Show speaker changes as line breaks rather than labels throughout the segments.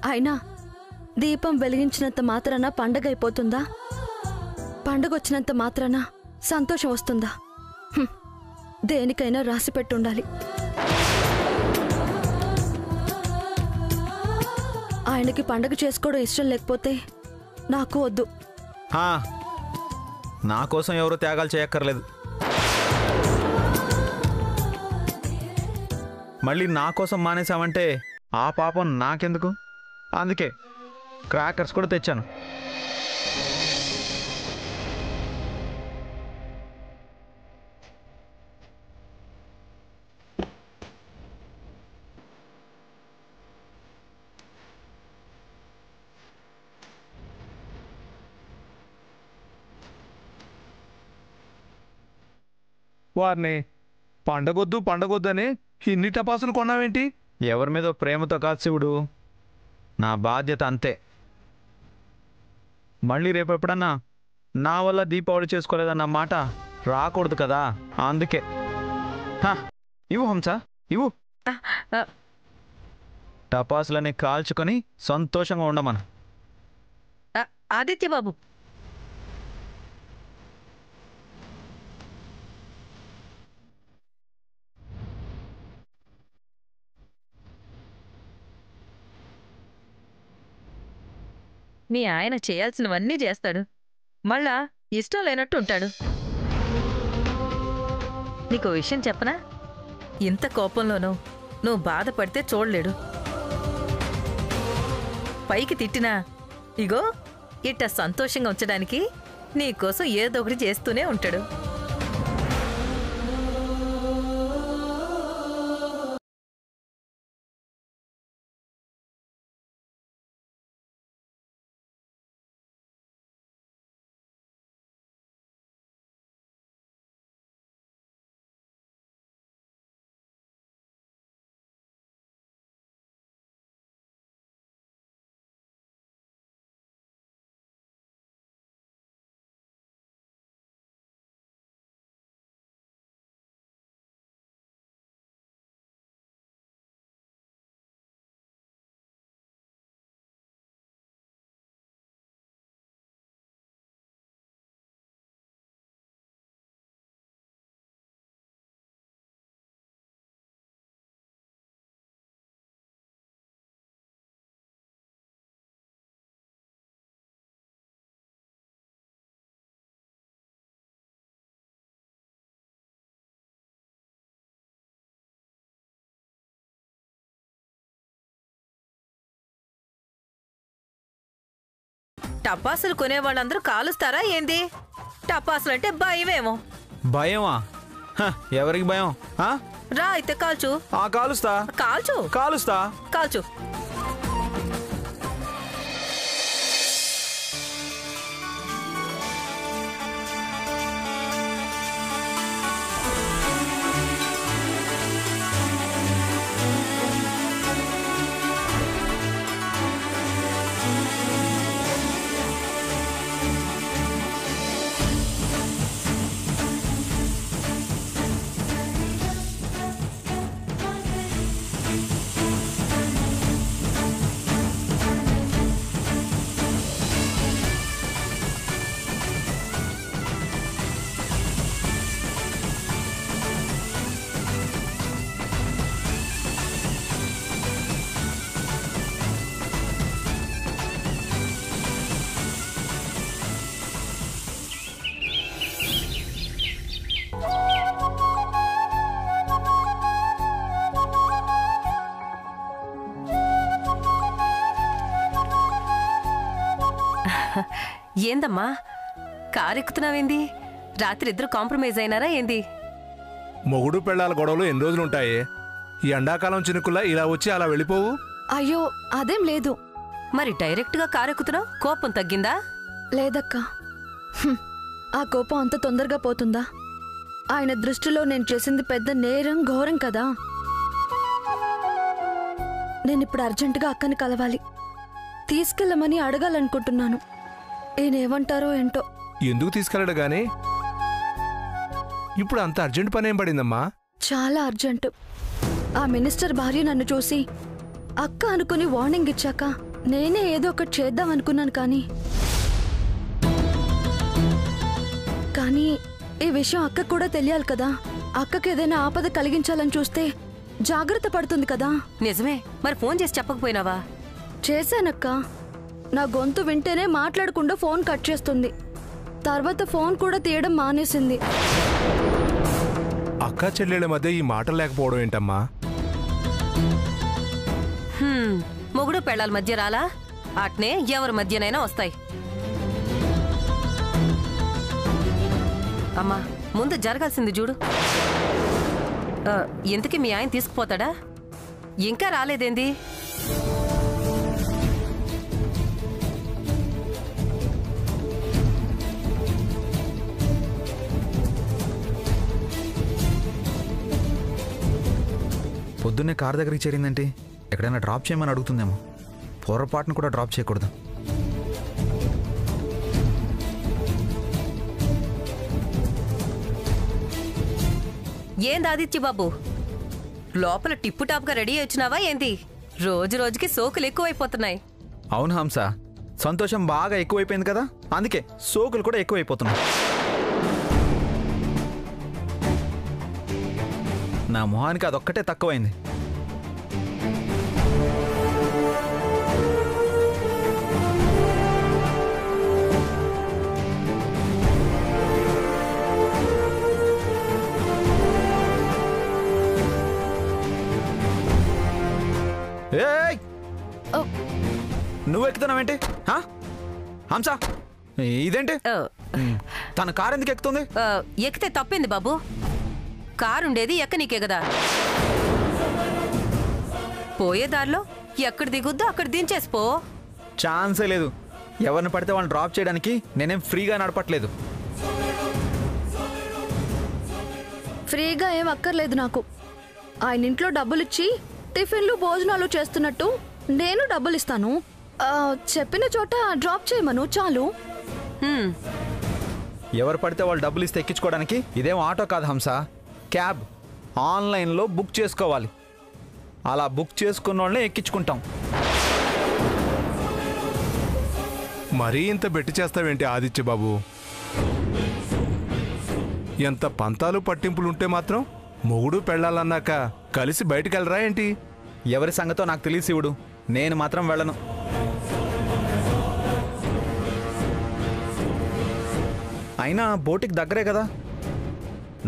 అయినా దీపం వెలిగించినంత మాత్రాన పండగ అయిపోతుందా? పండగ వచ్చినంత మాత్రాన సంతోషం వస్తుందా? దేనికైనా రాసి పెట్టుండాలి. ఆయనకి పండగ చేసుకోవడం ఇష్టం లేకపోతే నాకు వద్దు.
నా కోసం ఎవరు త్యాగాలు చేయక్కర్లేదు. మళ్ళీ నా కోసం మానేశామంటే ఆ పాపం నాకెందుకు? అందుకే క్రాకర్స్ కూడా తెచ్చాను.
వారిని పండగొద్దని ఇన్ని టపాసులు కొన్నావేంటి?
ఎవరి మీద ప్రేమతో కాదు శివుడు, నా బాధ్యత అంతే. మళ్ళీ రేపు ఎప్పుడన్నా నా వల్ల దీపావళి చేసుకోలేదన్న మాట రాకూడదు కదా, అందుకే. ఇవ్వు హంస, ఇవ్వు. టపాసులని కాల్చుకొని సంతోషంగా ఉండమను.
ఆదిత్య బాబు, మీ ఆయన చేయాల్సినవన్నీ చేస్తాడు, మళ్ళా ఇష్టం లేనట్టు ఉంటాడు. నీకో విషయం చెప్పనా? ఇంత కోపంలోనూ నువ్వు బాధపడితే చూడలేడు. పైకి తిట్టినా ఇగో ఇట్ట సంతోషంగా ఉంచడానికి నీకోసం ఏదో ఒకటి చేస్తూనే ఉంటాడు. టపాసులు కొనేవాళ్ళందరూ కాలుస్తారా ఏంది? టపాసులంటే భయమేమో.
భయమా? ఎవరికి భయం?
రా అయితే కాల్చు.
కాలుస్తా.
కాల్చు. ఏందమ్మా కారెక్కుతున్నావేంది? రాత్రి ఇద్దరు కాంప్రమైజ్ అయినారా ఏంది?
మొగుడు పెళ్ళాల గొడవలు ఎన్ని రోజులుంటాయి? ఈ ఎండాకాలం చినుకుల్లా ఇలా వచ్చి అలా వెళ్ళిపోవు?
అయ్యో అదేం లేదు.
మరి డైరెక్ట్ గా కారెక్కుతున్నావు, కోపం తగ్గిందా?
లేదక్కా. ఆ కోపం అంత తొందరగా పోతుందా? ఆయన దృష్టిలో నేను చేసింది పెద్ద నేరం, ఘోరం కదా. నేనిప్పుడు అర్జెంటుగా అక్కని కలవాలి. తీసుకెళ్ళమని అడగాలనుకుంటున్నాను. ఈయనేమంటారో ఏంటో.
ఎందుకు తీసుకెళ్ళడు గాని? ఇప్పుడు అంత అర్జెంట్ పనేం పడిందమ్మా?
చాలా అర్జెంటు. ఆ మినిస్టర్ భార్య నన్ను చూసి అక్క అనుకుని వార్నింగ్ ఇచ్చాక నేనే ఏదో ఒకటి చేద్దాం అనుకున్నాను కానీ ఈ విషయం అక్కకు కూడా తెలియాలి కదా. అక్కకి ఏదైనా ఆపద కలిగించాలని చూస్తే జాగ్రత్త పడుతుంది కదా.
నిజమే, మరి ఫోన్ చేసి చెప్పకపోయినావా?
చేశానక్క. నా గొంతు వింటేనే మాట్లాడకుండా ఫోన్ కట్ చేస్తుంది. తర్వాత ఫోన్ కూడా తీయడం మానేసింది.
అక్క చెల్లెళ్ళ మధ్య ఈ మాటలు లేకపోవడం ఏంటమ్మా?
మొగుడు పెళ్ళాల మధ్య రాలా? అట్నే ఎవరి మధ్యనైనా వస్తాయి. అమ్మా, ముందు జరగాల్సింది చూడు. ఇంతకీ మీ ఆయన తీసుకుపోతాడా? ఇంకా రాలేదేంది?
పొద్దున్నే కార్ దగ్గరికి చేరిందంటే ఎక్కడైనా డ్రాప్ చేయమని అడుగుతుందేమో. పొరపాటును కూడా డ్రాప్ చేయకూడదు.
ఏంది ఆదిత్య బాబు, లోపల టిప్పు టాప్గా రెడీ వచ్చినావా ఏంది? రోజు రోజుకి సోకులు ఎక్కువైపోతున్నాయి.
అవును హంస, సంతోషం బాగా ఎక్కువైపోయింది కదా, అందుకే సోకులు కూడా ఎక్కువైపోతున్నాయి. నా మొహానికి అదొక్కటే తక్కువైంది. నువ్వు ఎక్కుతున్నావేంటి హంస? ఇదేంటి? తన కారు ఎందుకు ఎక్కుతుంది?
ఎక్కితే తప్పింది బాబు, కారుండేది ఎక్కనీకే కదా. పోయేదారిలో ఎక్కడ దిగుద్దో అక్కడ దించేసిపో.
ఛాన్సే లేదు. ఎవరిని పడితే వాళ్ళని డ్రాప్ చేయడానికి నేనేం ఫ్రీగా నడపట్లేదు.
ఫ్రీగా ఏం అక్కర్లేదు నాకు. ఆయన ఇంట్లో డబ్బులిచ్చి టిఫిన్లు భోజనాలు చేస్తున్నట్టు నేను డబ్బులు ఇస్తాను. చెప్పిన చోట డ్రాప్ చేయమను చాలు.
ఎవరు పడితే వాళ్ళు డబ్బులు ఇస్తే ఎక్కించుకోవడానికి ఇదేం ఆటో కాదు హంస, క్యాబ్. ఆన్లైన్లో బుక్ చేసుకోవాలి. అలా బుక్ చేసుకున్న వాళ్ళనే ఎక్కించుకుంటాం.
మరీ ఇంత బెట్టి చేస్తావేంటి ఆదిత్య బాబు? ఎంత పంతాలు పట్టింపులుంటే మాత్రం మొగుడు పెళ్ళాలన్నాక కలిసి బయటికెళ్ళరా ఏంటి?
ఎవరి సంగతో నాకు తెలిసి శివుడు, నేను మాత్రం వెళ్ళను. అయినా బోటికి దగ్గరే కదా,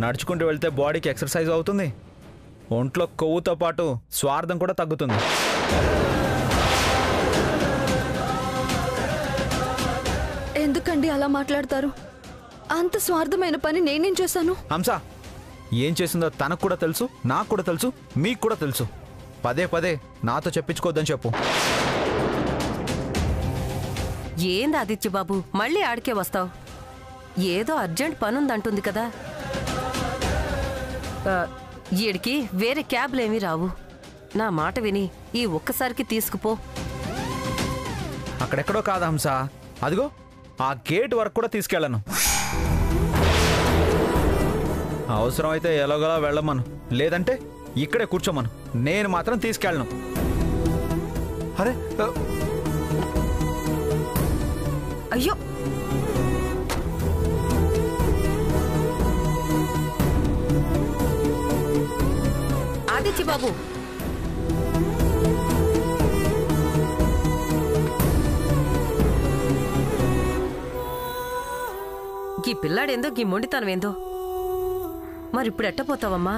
నడుచుకుంటూ వెళ్తే బాడీకి ఎక్సర్సైజ్ అవుతుంది, ఒంట్లో కొవ్వుతో పాటు స్వార్థం కూడా తగ్గుతుంది.
ఎందుకండి అలా మాట్లాడతారు? అంత స్వార్థమైన పని నేనేం చేశాను?
హంస, ఏం చేసిందో తనకు కూడా తెలుసు, నాకు కూడా తెలుసు, మీకు కూడా తెలుసు. పదే పదే నాతో చెప్పించుకోవద్దని చెప్పు.
ఏంది ఆదిత్య బాబు, మళ్ళీ ఆడికే వస్తావు? ఏదో అర్జెంట్ పనుందంటుంది కదా. ఈడికి వేరే క్యాబ్లేమీ రావు. నా మాట విని ఈ ఒక్కసారికి తీసుకుపో.
అక్కడెక్కడో కాదా హంస, అదిగో ఆ గేట్ వరకు కూడా తీసుకెళ్ళను. అవసరమైతే ఎలాగోలా వెళ్ళమను, లేదంటే ఇక్కడే కూర్చోమను, నేను మాత్రం తీసుకెళ్ళను.
అరే
అయ్యో, ఆదిత్య బాబు, ఈ పిల్లాడేందో ఈ మొండితనమేందో. మరిప్పుడు ఎట్టపోతావమ్మా?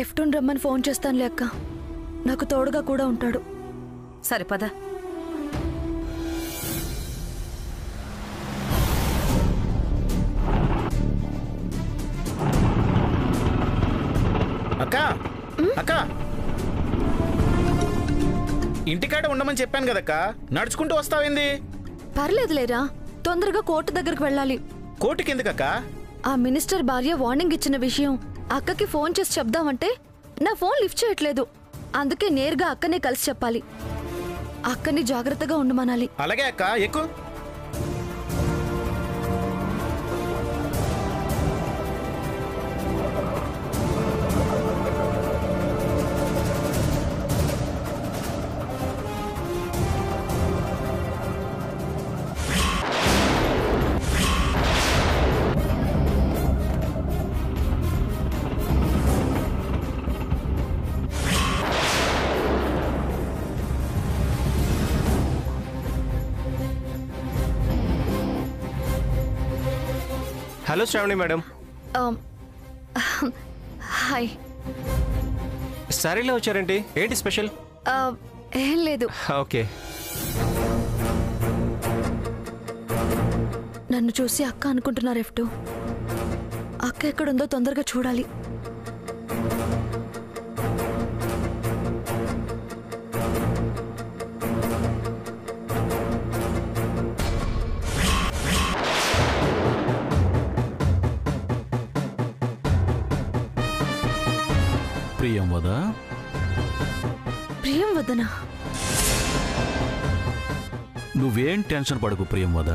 ఎఫ్టూన్ రమ్మని ఫోన్ చేస్తానులే అక్క, నాకు తోడుగా కూడా ఉంటాడు.
సరే పద.
అక్క అక్క, ఇంటికాడ ఉండమని చెప్పాను కదక్క, నడుచుకుంటూ వస్తావేంది?
పర్లేదులేరా, తొందరగా కోర్టు దగ్గరకు వెళ్ళాలి.
కోర్టుకి ఎందుకక్క?
ఆ మినిస్టర్ భార్య వార్నింగ్ ఇచ్చిన విషయం అక్కకి ఫోన్ చేసి చెప్దామంటే నా ఫోన్ లిఫ్ట్ చేయట్లేదు. అందుకే నేరుగా అక్కనే కలిసి చెప్పాలి. అక్కని జాగ్రత్తగా ఉండమనాలి.
అలాగే అక్క, ఎక్కు.
Hello Shravani madam.
హాయ్.
సారీలో వచ్చారేంటి? ఏంటి స్పెషల్?
ఏం లేదు.
ఓకే.
నన్ను చూసి అక్క అనుకుంటున్నారు F2. అక్క ఎక్కడుందో తొందరగా చూడాలి.
ప్రియంవద.
ప్రియంవదనా?
నువ్వేం టెన్షన్ పడకు ప్రియంవద,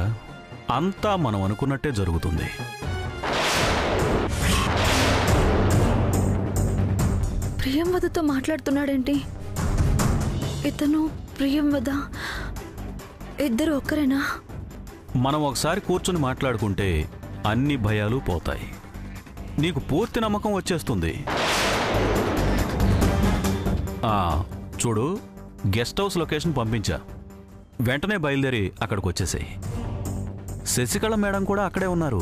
అంతా మనం అనుకున్నట్టే జరుగుతుంది.
ప్రియంవదతో మాట్లాడుతున్నాడేంటి ఇతను? ప్రియంవద ఇద్దరు ఒక్కరేనా?
మనం ఒకసారి కూర్చుని మాట్లాడుకుంటే అన్ని భయాలు పోతాయి. నీకు పూర్తి నమ్మకం వచ్చేస్తుంది. చూడు, గెస్ట్ హౌస్ లొకేషన్ పంపించా. వెంటనే బయలుదేరి అక్కడికి వచ్చేసాయి. శశికళ మేడం కూడా అక్కడే ఉన్నారు.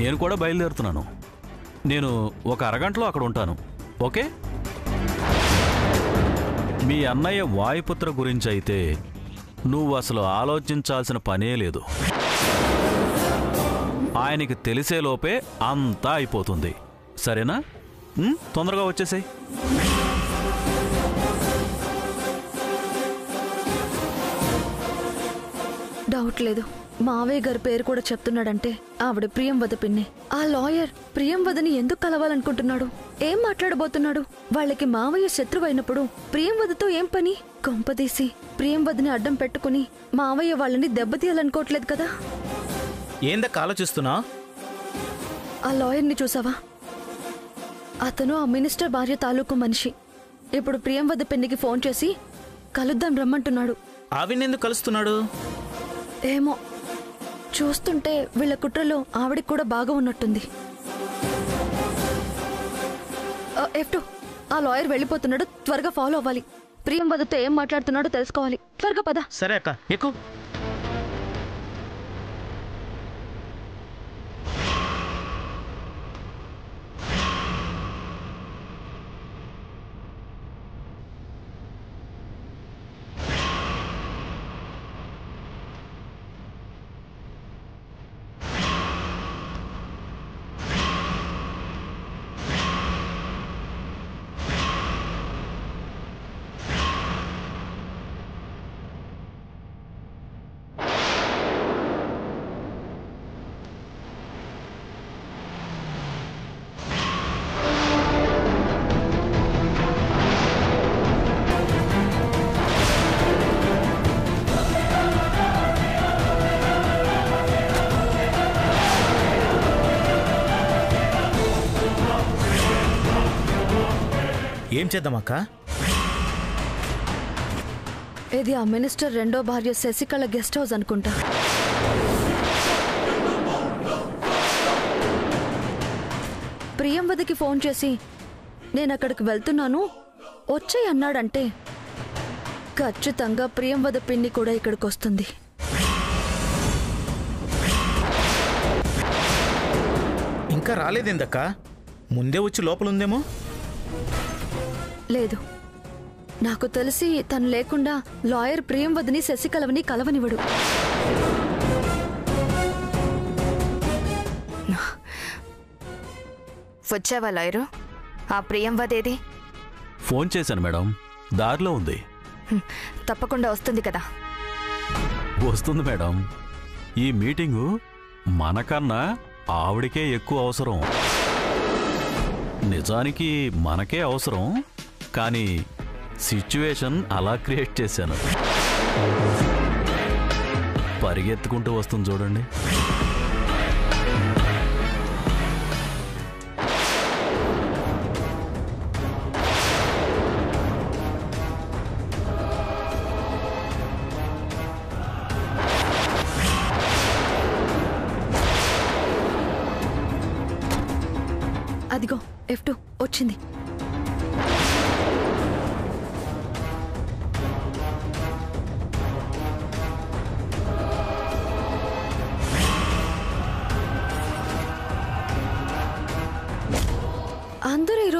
నేను కూడా బయలుదేరుతున్నాను. నేను ఒక అరగంటలో అక్కడ ఉంటాను. ఓకే? మీ అన్నయ్య వాయుపుత్ర గురించి అయితే నువ్వు అసలు ఆలోచించాల్సిన పనే లేదు. ఆయనకి తెలిసేలోపే అంతా అయిపోతుంది. సరేనా? తొందరగా వచ్చేసాయి.
డౌట్ లేదు, మావయ్య గారి పేరు కూడా చెప్తున్నాడంటే ఆవిడ ప్రియంవద పిన్ని. ఆ లాయర్ ప్రియంవదని ఎందుకు కలవాలనుకుంటున్నాడు? ఏం మాట్లాడబోతున్నాడు? వాళ్ళకి మావయ్య శత్రువు అయినప్పుడు ప్రియంవదతో ఏం పని? కొంపదీసి ప్రియంవదని అడ్డం పెట్టుకుని మావయ్య వాళ్ళని దెబ్బతీయాలనుకోవట్లేదు కదా?
ఏందక్క ఆలోచిస్తున్నా?
ఆ లాయర్ని చూసావా? అతను ఆ మినిస్టర్ భార్య తాలూకు మనిషి. ఇప్పుడు ప్రియంవద పిన్నికి ఫోన్ చేసి కలుద్దాం రమ్మంటున్నాడు.
ఆవిడెందుకు కలుస్తున్నాడు?
ఏమో, చూస్తుంటే వీళ్ళ కుట్రలో ఆవిడికి కూడా బాగా ఉన్నట్టుంది. F2, ఆ లాయర్ వెళ్ళిపోతున్నాడు, త్వరగా ఫాలో అవ్వాలి. ప్రియంవదతో ఏం మాట్లాడుతున్నాడో తెలుసుకోవాలి. త్వరగా పద.
సరే అక్క, ఎక్కు. ఏం చేద్దామక్క?
ఇది ఆ మినిస్టర్ రెండో భార్య శశికళ గెస్ట్ హౌస్ అనుకుంటా. ప్రియంవదకి ఫోన్ చేసి నేను అక్కడికి వెళ్తున్నాను వచ్చేయ్ అన్నాడంటే ఖచ్చితంగా ప్రియంవద పిన్ని కూడా ఇక్కడికి వస్తుంది.
ఇంకా రాలేదేందక్క? ముందే వచ్చి లోపలుందేమో.
లేదు, నాకు తెలిసి తను లేకుండా లాయర్ ప్రియంవదని శశికళవని కలవనివ్వడు.
వచ్చావా లాయరు? ఆ ప్రియంవదేది?
ఫోన్ చేశాను మేడం, దారిలో ఉంది.
తప్పకుండా వస్తుంది కదా?
వస్తుంది మేడం. ఈ మీటింగు మనకన్నా ఆవిడికే ఎక్కువ అవసరం. నిజానికి మనకే అవసరం, కానీ సిచ్యువేషన్ అలా క్రియేట్ చేశాను. పరిగెత్తుకుంటూ వస్తుంది చూడండి.
అదిగో F2 వచ్చింది.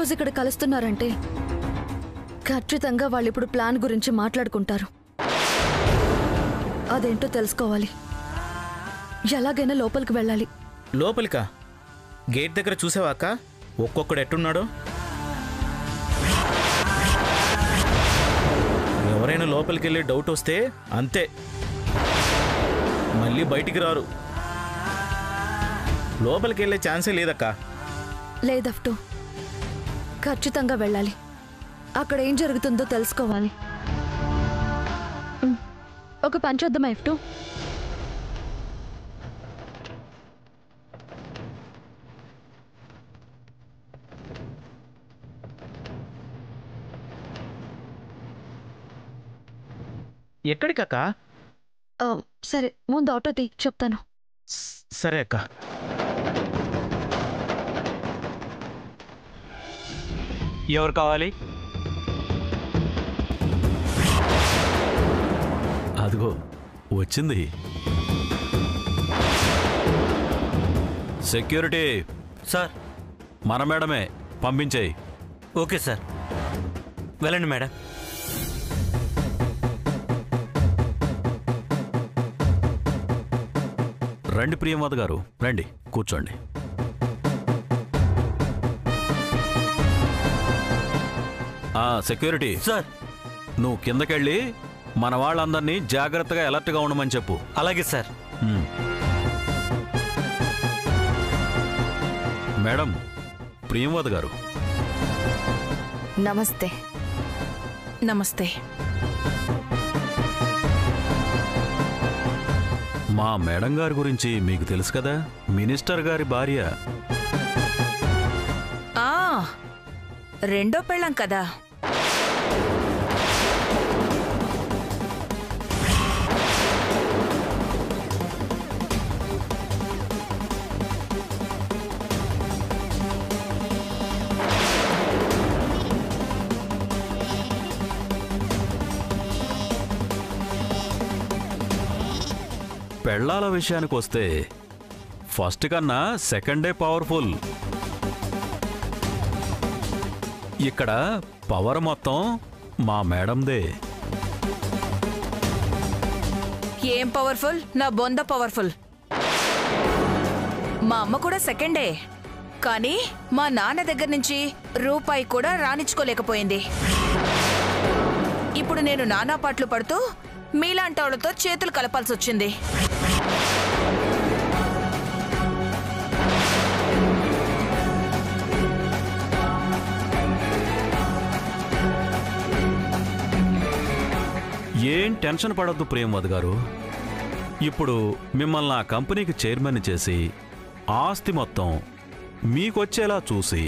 రోజు ఇక్కడ కలుస్తున్నారంటే ఖచ్చితంగా వాళ్ళు ఇప్పుడు ప్లాన్ గురించి మాట్లాడుకుంటారు. అదేంటో తెలుసుకోవాలి. ఎలాగైనా లోపలికి వెళ్ళాలి.
లోపలికా? గేట్ దగ్గర చూసావా అక్క? ఒక్కొక్కడు ఎట్టున్నాడో. ఎవరైనా లోపలికి వెళ్ళి డౌట్ వస్తే అంతే, మళ్ళీ బయటికి రారు. లోపలికి వెళ్ళే ఛాన్సే లేదక్క.
లేదఫ్టు, ఖచ్చితంగా వెళ్ళాలి. అక్కడ ఏం జరుగుతుందో తెలుసుకోవాలి. ఒక పని చేద్దామా ఎఫ్టు?
ఎక్కడికక్క?
సరే, ముందు ఆటో తీ, చెప్తాను.
సరే అక్క.
ఎవరు కావాలి?
అదిగో వచ్చింది. Security
sir.
మన మేడమే, పంపించేయి.
ఓకే సార్, వెళ్ళండి మేడం.
రండి ప్రియంవద గారు, రండి కూర్చోండి. Security
sir.
నువ్వు కిందకెళ్ళి మన వాళ్ళందరినీ జాగ్రత్తగా అలర్ట్గా ఉండమని చెప్పు.
అలాగే సార్.
మేడం, ప్రియంవద గారు.
నమస్తే.
నమస్తే.
మా మేడం గారి గురించి మీకు తెలుసు కదా, మినిస్టర్ గారి భార్య.
రెండో పెళ్ళం కదా.
పెళ్ళాల విషయానికి వస్తే ఫస్ట్ కన్నా సెకండ్ డే పవర్ఫుల్. ఇక్కడ పవర్ మొత్తం మా మేడందే.
ఏం పవర్ఫుల్? నా బొంద పవర్ఫుల్. మా అమ్మ కూడా సెకండే, కానీ మా నాన్న దగ్గర నుంచి రూపాయి కూడా రానిచ్చుకోలేకపోయింది. ఇప్పుడు నేను నానా పాటలు పడుతూ మీలాంటి వాళ్ళతో చేతులు కలపాల్సి వచ్చింది.
ఏం టెన్షన్ పడొద్దు ప్రేమవద్ గారు. ఇప్పుడు మిమ్మల్ని ఆ కంపెనీకి చైర్మన్ చేసి ఆస్తి మొత్తం మీకొచ్చేలా చూసి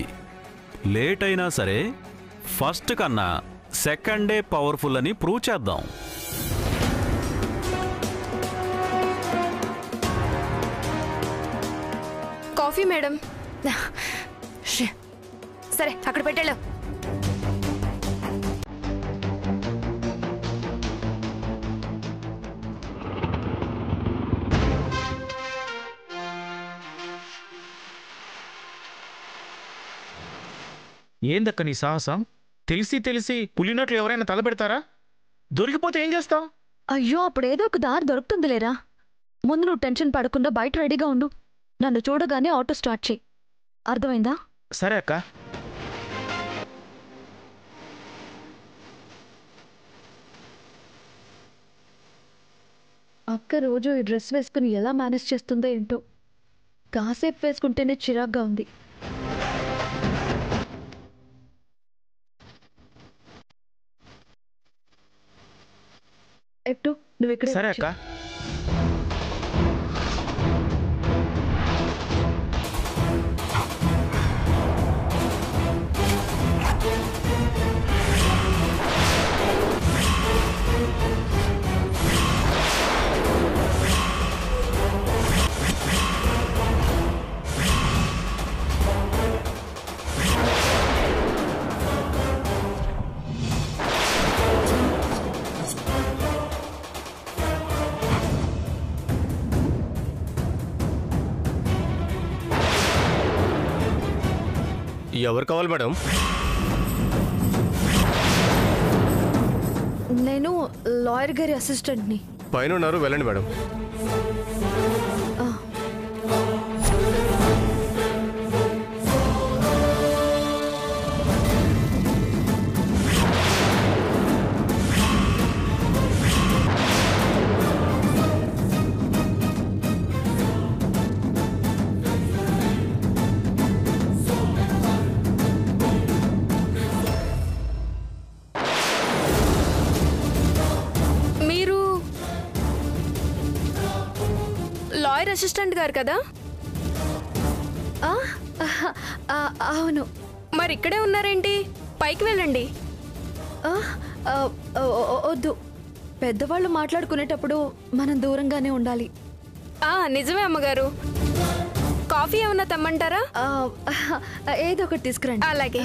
లేట్ అయినా సరే ఫస్ట్ కన్నా సెకండ్ డే పవర్ఫుల్ అని ప్రూవ్ చేద్దాం.
Coffee madam. సరే, అక్కడ పెట్టాడు.
ఏందక్క నీ సాహసం? తెలిసి తెలిసి పులినట్లు ఎవరైనా తలపెడతారా? దొరికిపోతే ఏం చేస్తావు?
అయ్యో, అప్పుడేదో ఒక దారి దొరుకుతుందిలేరా. ముందు నువ్వు టెన్షన్ పడకుండా బయట రెడీగా ఉండు. నన్ను చూడగానే ఆటో స్టార్ట్ చేయి. అర్థమైందా?
సరే అక్క.
అక్క రోజు ఈ డ్రెస్ వేసుకుని ఎలా మేనేజ్ చేస్తుందో ఏంటో. కాసేపు వేసుకుంటేనే చిరాగ్గా ఉంది. ఎట్టు నువ్వు ఇక్కడ.
సరే అక్క.
ఎవరు కావాలి మేడం?
నేను లాయర్ గారి అసిస్టెంట్ని.
పైన ఉన్నారు, వెళ్ళండి మేడం.
లాయర్ అసిస్టెంట్ గారు కదా?
అవును.
మరి ఇక్కడే ఉన్నారేంటి? పైకి వెళ్ళండి.
వద్దు, పెద్దవాళ్ళు మాట్లాడుకునేటప్పుడు మనం దూరంగానే ఉండాలి.
నిజమే అమ్మగారు. కాఫీ ఏమన్నా తెమ్మంటారా?
ఏదో ఒకటి తీసుకురండి.
అలాగే.